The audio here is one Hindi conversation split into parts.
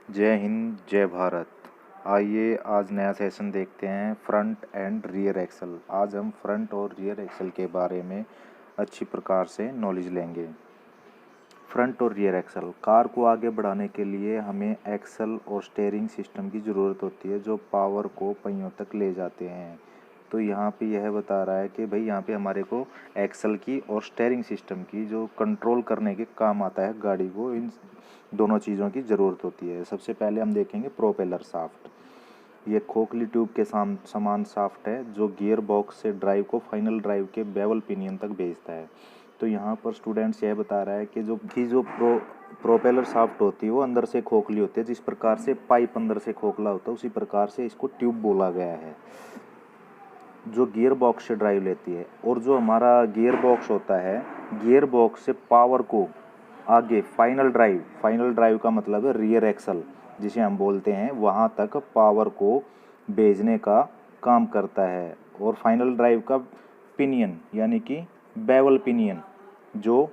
जय हिंद जय भारत। आइए आज नया सेशन देखते हैं फ्रंट एंड रियर एक्सल। आज हम फ्रंट और रियर एक्सल के बारे में अच्छी प्रकार से नॉलेज लेंगे। फ्रंट और रियर एक्सल, कार को आगे बढ़ाने के लिए हमें एक्सल और स्टीयरिंग सिस्टम की ज़रूरत होती है जो पावर को पहियों तक ले जाते हैं। तो यहाँ पे यह बता रहा है कि भाई यहाँ पे हमारे को एक्सल की और स्टीयरिंग सिस्टम की जो कंट्रोल करने के काम आता है गाड़ी को, इन दोनों चीज़ों की ज़रूरत होती है। सबसे पहले हम देखेंगे प्रोपेलर शाफ्ट। ये खोखली ट्यूब के समान शाफ्ट है जो गियर बॉक्स से ड्राइव को फाइनल ड्राइव के बेवल पिनियन तक भेजता है। तो यहाँ पर स्टूडेंट्स यह बता रहा है कि जो प्रोपेलर शाफ्ट होती है वो अंदर से खोखली होती है। जिस प्रकार से पाइप अंदर से खोखला होता है उसी प्रकार से इसको ट्यूब बोला गया है जो गियर बॉक्स से ड्राइव लेती है। और जो हमारा गियर बॉक्स होता है, गियर बॉक्स से पावर को आगे फाइनल ड्राइव का मतलब है रियर एक्सल जिसे हम बोलते हैं, वहाँ तक पावर को भेजने का काम करता है। और फाइनल ड्राइव का पिनियन यानी कि बेवल पिनियन जो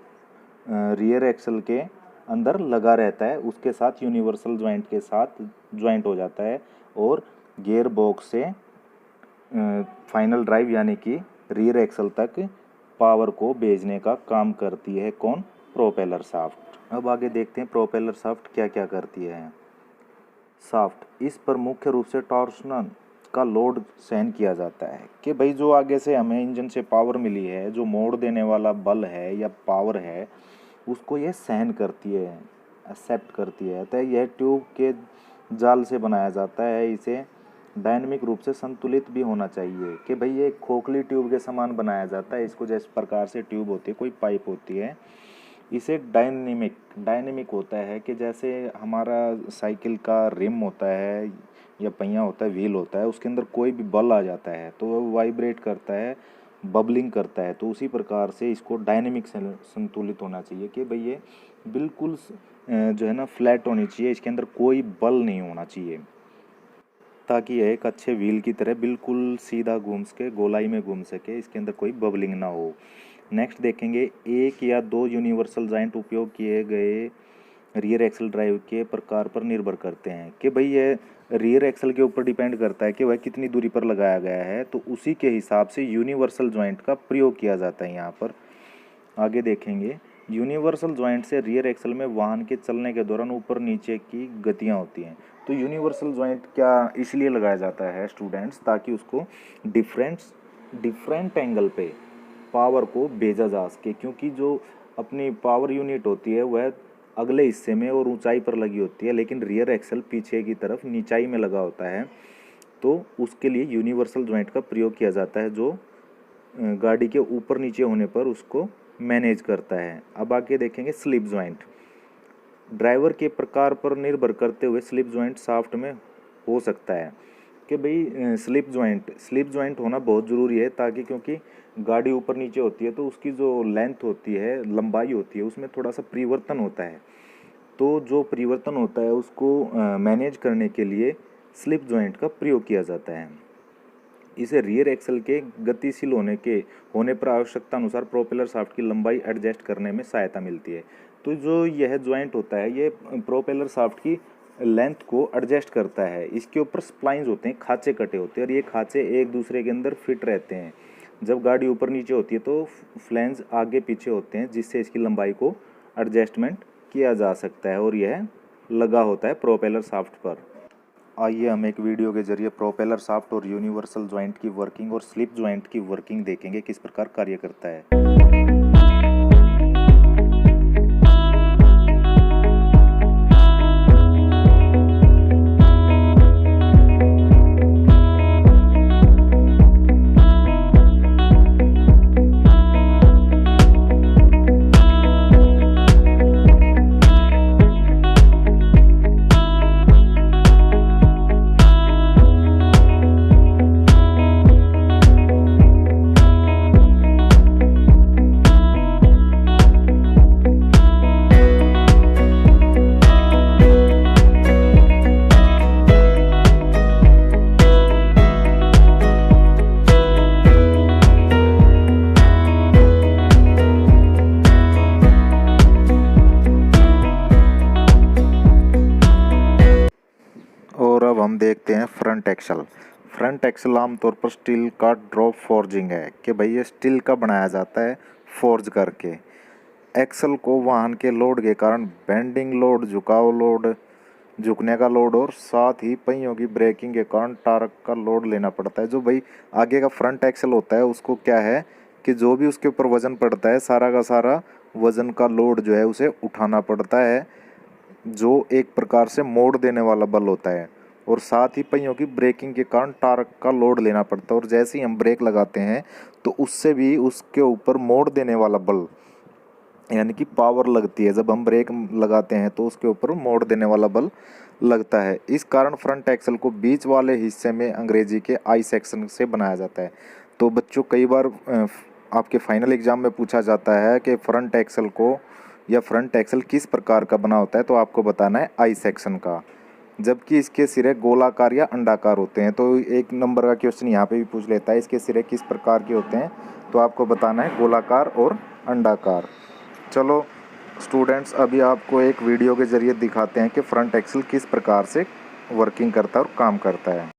रियर एक्सल के अंदर लगा रहता है उसके साथ यूनिवर्सल जॉइंट के साथ जॉइंट हो जाता है और गियर बॉक्स से फाइनल ड्राइव यानी कि रियर एक्सल तक पावर को भेजने का काम करती है कौन? Propeller shaft. अब आगे देखते हैं प्रोपेलर शाफ्ट क्या क्या करती है। शाफ्ट, इस पर मुख्य रूप से टॉर्सनल का लोड सहन किया जाता है कि भाई जो आगे से हमें इंजन से पावर मिली है, जो मोड़ देने वाला बल है या पावर है, उसको यह सहन करती है, एक्सेप्ट करती है। तो यह ट्यूब के जाल से बनाया जाता है। इसे डायनेमिक रूप से संतुलित भी होना चाहिए कि भाई ये खोखली ट्यूब के समान बनाया जाता है। इसको जिस प्रकार से ट्यूब होती है, कोई पाइप होती है, इसे डायनेमिक होता है कि जैसे हमारा साइकिल का रिम होता है या पहिया होता है, व्हील होता है, उसके अंदर कोई भी बल आ जाता है तो वह वाइब्रेट करता है, बबलिंग करता है। तो उसी प्रकार से इसको डायनेमिक संतुलित होना चाहिए कि भाई ये बिल्कुल जो है ना फ्लैट होनी चाहिए, इसके अंदर कोई बल नहीं होना चाहिए ताकि यह एक अच्छे व्हील की तरह बिल्कुल सीधा घूम सके, गोलाई में घूम सके, इसके अंदर कोई बबलिंग ना हो। नेक्स्ट देखेंगे, एक या दो यूनिवर्सल जॉइंट उपयोग किए गए रियर एक्सल ड्राइव के प्रकार पर निर्भर करते हैं कि भाई यह रियर एक्सल के ऊपर डिपेंड करता है कि वह कितनी दूरी पर लगाया गया है, तो उसी के हिसाब से यूनिवर्सल जॉइंट का प्रयोग किया जाता है। यहाँ पर आगे देखेंगे, यूनिवर्सल जॉइंट से रियर एक्सल में वाहन के चलने के दौरान ऊपर नीचे की गतियाँ होती हैं। तो यूनिवर्सल जॉइंट क्या इसलिए लगाया जाता है स्टूडेंट्स, ताकि उसको डिफरेंट एंगल पे पावर को भेजा जा सके, क्योंकि जो अपनी पावर यूनिट होती है वह अगले हिस्से में और ऊंचाई पर लगी होती है, लेकिन रियर एक्सल पीछे की तरफ नीचाई में लगा होता है। तो उसके लिए यूनिवर्सल जॉइंट का प्रयोग किया जाता है जो गाड़ी के ऊपर नीचे होने पर उसको मैनेज करता है। अब आगे देखेंगे स्लिप जॉइंट। ड्राइवर के प्रकार पर निर्भर करते हुए स्लिप जॉइंट शाफ्ट में हो सकता है कि भाई स्लिप जॉइंट होना बहुत ज़रूरी है, ताकि क्योंकि गाड़ी ऊपर नीचे होती है तो उसकी जो लेंथ होती है, लंबाई होती है, उसमें थोड़ा सा परिवर्तन होता है। तो जो परिवर्तन होता है उसको मैनेज करने के लिए स्लिप जॉइंट का प्रयोग किया जाता है। इसे रियर एक्सल के गतिशील होने पर आवश्यकता अनुसार प्रोपेलर शाफ्ट की लंबाई एडजस्ट करने में सहायता मिलती है। तो जो यह जॉइंट होता है ये प्रोपेलर शाफ्ट की लेंथ को एडजस्ट करता है। इसके ऊपर स्प्लाइंस होते हैं, खांचे कटे होते हैं और ये खांचे एक दूसरे के अंदर फिट रहते हैं। जब गाड़ी ऊपर नीचे होती है तो फ्लैंज आगे पीछे होते हैं जिससे इसकी लंबाई को एडजस्टमेंट किया जा सकता है और यह लगा होता है प्रोपेलर शाफ्ट पर। आइए हम एक वीडियो के जरिए प्रोपेलर शाफ्ट और यूनिवर्सल जॉइंट की वर्किंग और स्लिप जॉइंट की वर्किंग देखेंगे किस प्रकार कार्य करता है। हम देखते हैं फ्रंट एक्सल। फ्रंट एक्सल आमतौर पर स्टील का ड्रॉप फोर्जिंग है कि भाई ये स्टील का बनाया जाता है फोर्ज करके। एक्सल को वाहन के लोड के कारण बेंडिंग लोड, झुकाव लोड, झुकने का लोड और साथ ही पहियों की ब्रेकिंग के कारण टार्क का लोड लेना पड़ता है। जो भाई आगे का फ्रंट एक्सल होता है उसको क्या है कि जो भी उसके ऊपर वजन पड़ता है सारा का सारा वजन का लोड जो है उसे उठाना पड़ता है, जो एक प्रकार से मोड़ देने वाला बल होता है। और साथ ही पहियों की ब्रेकिंग के कारण टार्क का लोड लेना पड़ता है। और जैसे ही हम ब्रेक लगाते हैं तो उससे भी उसके ऊपर मोड़ देने वाला बल यानी कि पावर लगती है। जब हम ब्रेक लगाते हैं तो उसके ऊपर मोड़ देने वाला बल लगता है। इस कारण फ्रंट एक्सल को बीच वाले हिस्से में अंग्रेजी के आई सेक्शन से बनाया जाता है। तो बच्चों कई बार आपके फाइनल एग्जाम में पूछा जाता है कि फ्रंट एक्सल को या फ्रंट एक्सल किस प्रकार का बना होता है, तो आपको बताना है आई सेक्शन का, जबकि इसके सिरे गोलाकार या अंडाकार होते हैं। तो एक नंबर का क्वेश्चन यहाँ पे भी पूछ लेता है इसके सिरे किस प्रकार के होते हैं, तो आपको बताना है गोलाकार और अंडाकार। चलो स्टूडेंट्स, अभी आपको एक वीडियो के ज़रिए दिखाते हैं कि फ्रंट एक्सल किस प्रकार से वर्किंग करता है और काम करता है।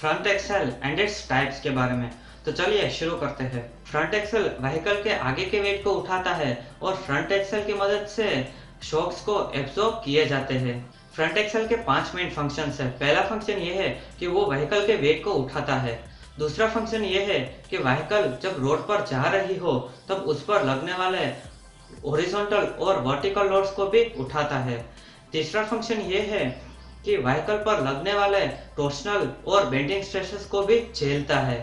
Front axle and its types के बारे में। तो चलिए शुरू करते हैं। फ्रंट एक्सल व्हीकल के आगे के वेट को उठाता है और फ्रंट एक्सल की मदद से शॉक्स को एब्जॉर्ब किए जाते हैं। फ्रंट एक्सल के 5 मेन फंक्शंस है। पहला फंक्शन ये है कि वो व्हीकल के वेट को उठाता है। दूसरा फंक्शन ये है कि व्हीकल जब रोड पर जा रही हो तब उस पर लगने वाले हॉरिजॉन्टल और वर्टिकल लोड्स को भी उठाता है। तीसरा फंक्शन ये है कि व्हीकल पर लगने वाले टॉर्सनल और बेंडिंग स्ट्रेसेस को भी झेलता है।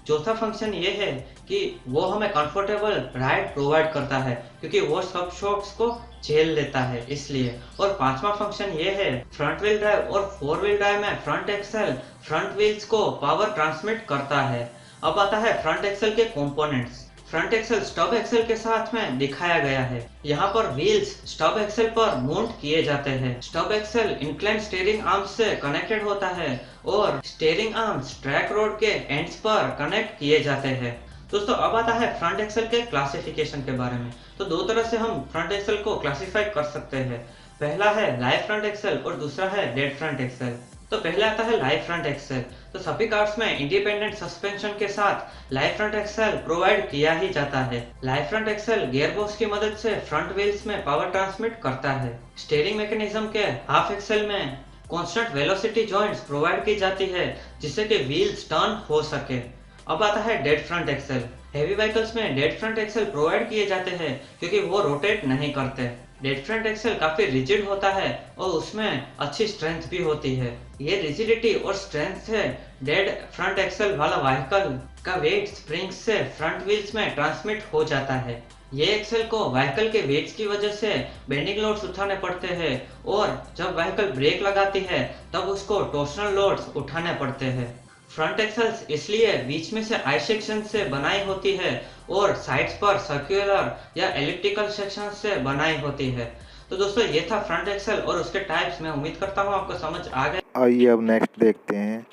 चौथा फंक्शन ये है कि वो हमें कंफर्टेबल राइड प्रोवाइड करता है क्योंकि वो सब शॉक्स को झेल लेता है इसलिए। और पांचवा फंक्शन ये है फ्रंट व्हील ड्राइव और 4 व्हील ड्राइव में फ्रंट एक्सल फ्रंट व्हील्स को पावर ट्रांसमिट करता है। अब आता है फ्रंट एक्सल के components. Front axle stub axle के साथ में दिखाया गया है। यहाँ पर व्हील्स स्टब एक्सल पर माउंट किए जाते हैं। Stub axle incline steering arms से कनेक्टेड होता है और स्टीयरिंग आर्म्स ट्रैक रोड के एंड्स पर कनेक्ट किए जाते हैं। दोस्तों अब आता है फ्रंट एक्सल के क्लासिफिकेशन के बारे में। तो दो तरह से हम फ्रंट एक्सल को क्लासिफाई कर सकते हैं। पहला है लाइव फ्रंट एक्सल और दूसरा है डेड फ्रंट एक्सल। तो पहले आता है लाइव फ्रंट एक्सेल। तो सभी कार्स में इंडिपेंडेंट सस्पेंशन के साथ लाइव फ्रंट एक्सेल प्रोवाइड किया ही जाता है। लाइव फ्रंट एक्सेल गियरबॉक्स की मदद से फ्रंट व्हील्स में पावर ट्रांसमिट करता है। स्टीयरिंग मैकेनिज्म के हाफ एक्सेल में कांस्टेंट वेलोसिटी जॉइंट्स प्रोवाइड की जाती है जिससे कि व्हील्स टर्न हो सके। अब आता है dead front axle. Heavy vehicles में डेड फ्रंट एक्सेल प्रोवाइड किए जाते हैं क्योंकि वो रोटेट नहीं करते। डेड फ्रंट एक्सेल काफी रिजिड होता है और उसमें अच्छी स्ट्रेंथ भी होती है। ये रिजिडिटी और स्ट्रेंथ से डेड फ्रंट एक्सेल वाला व्हीकल का वेट स्प्रिंग्स से फ्रंट व्हील्स में ट्रांसमिट हो जाता है। ये एक्सेल को व्हीकल के वेट्स की वजह से बेंडिंग लोड्स उठाने पड़ते हैं और जब व्हीकल ब्रेक लगाती है तब उसको टॉर्सनल लोड्स उठाने पड़ते हैं। फ्रंट एक्सेल्स इसलिए बीच में से आई सेक्शन से बनाई होती है और साइड्स पर सर्कुलर या एलिप्टिकल सेक्शन से बनाई होती है। तो दोस्तों ये था फ्रंट एक्सेल और उसके टाइप्स। मैं उम्मीद करता हूँ आपको समझ आ गए। आइए अब नेक्स्ट देखते हैं।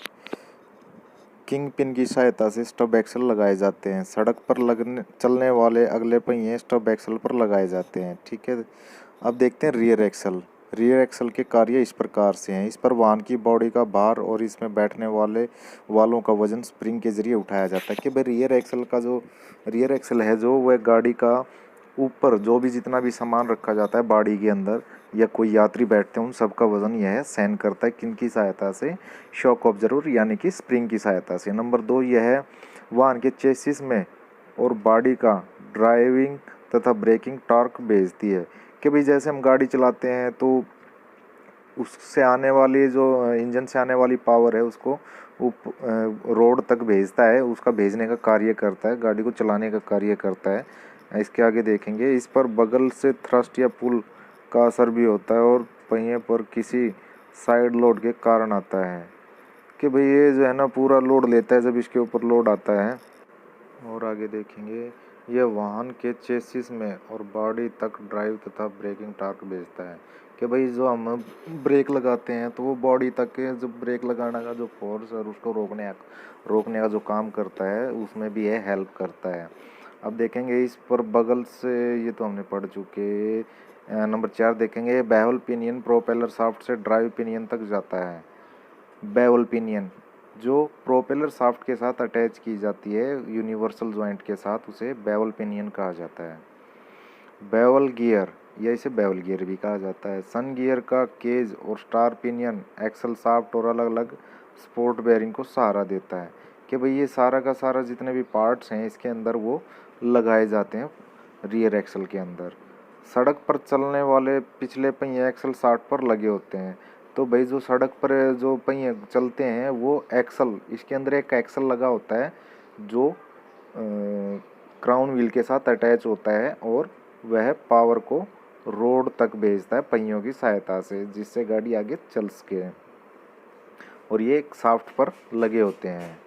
किंग पिन की सहायता से स्टब एक्सल लगाए जाते हैं। सड़क पर चलने वाले अगले पहिए स्टब एक्सल पर लगाए जाते हैं। ठीक है, अब देखते हैं रियर एक्सल। रियर एक्सल के कार्य इस प्रकार से हैं। इस पर वाहन की बॉडी का भार और इसमें बैठने वालों का वजन स्प्रिंग के जरिए उठाया जाता है। कि भाई रियर एक्सल है जो वह गाड़ी का ऊपर जो भी जितना भी सामान रखा जाता है बॉडी के अंदर या कोई यात्री बैठते हैं उन सबका वजन यह सहन करता है। किन की सहायता से? शॉक ऑब्जर्वर यानी कि स्प्रिंग की सहायता से। नंबर 2 यह है वाहन के चेसिस में और बॉडी का ड्राइविंग तथा ब्रेकिंग टॉर्क भेजती है। कि भाई जैसे हम गाड़ी चलाते हैं तो उससे आने वाली जो इंजन से आने वाली पावर है उसको रोड तक भेजता है, उसका भेजने का कार्य करता है, गाड़ी को चलाने का कार्य करता है। इसके आगे देखेंगे इस पर बगल से थ्रस्ट या पुल का असर भी होता है और पहिए पर किसी साइड लोड के कारण आता है। कि भाई ये जो है ना पूरा लोड लेता है जब इसके ऊपर लोड आता है। और आगे देखेंगे यह वाहन के चेसिस में और बॉडी तक ड्राइव तथा ब्रेकिंग टॉर्क भेजता है। कि भाई जो हम ब्रेक लगाते हैं तो वो बॉडी तक के जो ब्रेक लगाने का जो फोर्स और उसको रोकने का जो काम करता है उसमें भी यह हेल्प करता है। अब देखेंगे इस पर बगल से, ये तो हमने पढ़ चुके। नंबर 4 देखेंगे बेवल पिनियन प्रोपेलर शाफ्ट से ड्राइव पिनियन तक जाता है। बेवल पिनियन जो प्रोपेलर शाफ्ट के साथ अटैच की जाती है यूनिवर्सल जॉइंट के साथ, उसे बेवल पिनियन कहा जाता है। बेवल गियर या इसे बेवल गियर भी कहा जाता है। सन गियर का केज और स्टार पिनियन एक्सल शाफ्ट और अलग अलग स्पोर्ट बेयरिंग को सहारा देता है। कि भाई ये सारा का सारा जितने भी पार्ट्स हैं इसके अंदर वो लगाए जाते हैं रियर एक्सल के अंदर। सड़क पर चलने वाले पिछले पहिए एक्सल शाफ्ट पर लगे होते हैं। तो भाई जो सड़क पर जो पहिए चलते हैं वो एक्सल, इसके अंदर एक एक्सल लगा होता है जो क्राउन व्हील के साथ अटैच होता है और वह पावर को रोड तक भेजता है पहियों की सहायता से जिससे गाड़ी आगे चल सके। और ये एक शाफ्ट पर लगे होते हैं।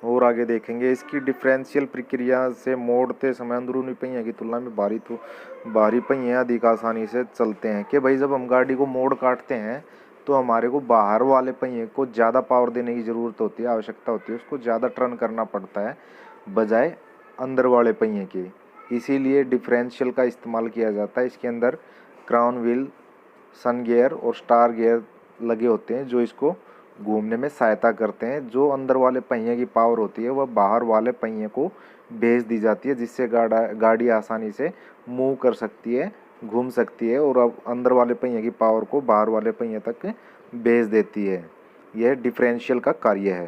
और आगे देखेंगे इसकी डिफरेंशियल प्रक्रिया से मोड़ते समय अंदरूनी पहिए की तुलना में बाहरी पहिए अधिक आसानी से चलते हैं। कि भाई जब हम गाड़ी को मोड़ काटते हैं तो हमारे को बाहर वाले पहिए को ज़्यादा पावर देने की ज़रूरत होती है, आवश्यकता होती है, उसको ज़्यादा टर्न करना पड़ता है बजाय अंदर वाले पहिए के। इसीलिए डिफरेंशियल का इस्तेमाल किया जाता है। इसके अंदर क्राउन व्हील, सन गियर और स्टार गियर लगे होते हैं जो इसको घूमने में सहायता करते हैं। जो अंदर वाले पहिए की पावर होती है वह बाहर वाले पहिए को भेज दी जाती है जिससे गाड़ी आसानी से मूव कर सकती है, घूम सकती है और अब अंदर वाले पहिए की पावर को बाहर वाले पहिए तक भेज देती है। यह डिफरेंशियल का कार्य है।